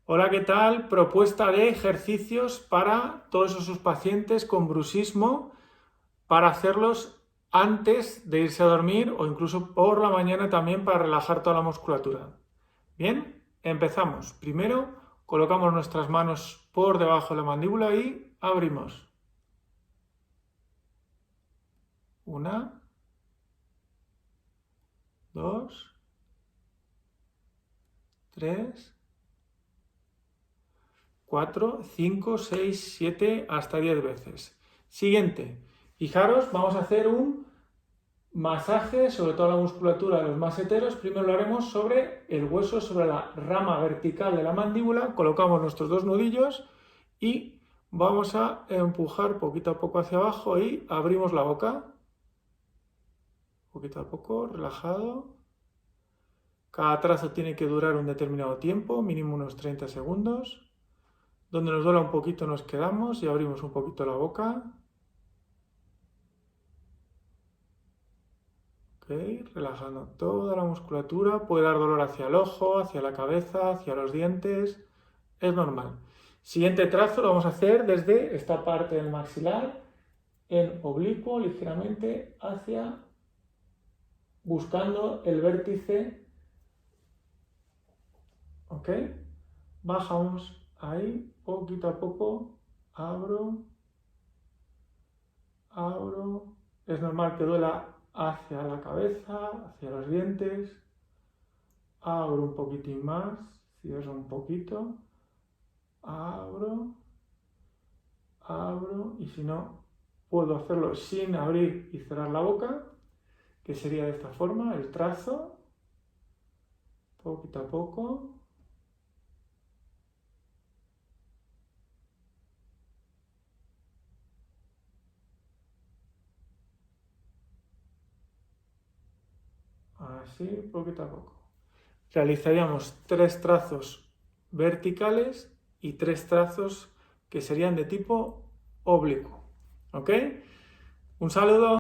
Hola, ¿qué tal? Propuesta de ejercicios para todos esos pacientes con bruxismo para hacerlos antes de irse a dormir o incluso por la mañana también para relajar toda la musculatura. Bien, empezamos. Primero colocamos nuestras manos por debajo de la mandíbula y abrimos. Una, dos, tres, 4, 5, 6, 7, hasta 10 veces. Siguiente. Fijaros, vamos a hacer un masaje sobre toda la musculatura de los maseteros. Primero lo haremos sobre el hueso, sobre la rama vertical de la mandíbula. Colocamos nuestros dos nudillos y vamos a empujar poquito a poco hacia abajo y abrimos la boca. Poquito a poco, relajado. Cada trazo tiene que durar un determinado tiempo, mínimo unos 30 segundos. Donde nos duela un poquito nos quedamos y abrimos un poquito la boca. Ok, relajando toda la musculatura. Puede dar dolor hacia el ojo, hacia la cabeza, hacia los dientes. Es normal. Siguiente trazo lo vamos a hacer desde esta parte del maxilar en oblicuo, ligeramente hacia, buscando el vértice. Ok, bajamos ahí, poquito a poco. Abro. Es normal que duela hacia la cabeza, hacia los dientes. Abro un poquitín más, cierro un poquito. Abro, y si no, puedo hacerlo sin abrir y cerrar la boca, que sería de esta forma, el trazo, poquito a poco. Así, poquito a poco. Realizaríamos 3 trazos verticales y 3 trazos que serían de tipo oblicuo. ¿Ok? Un saludo.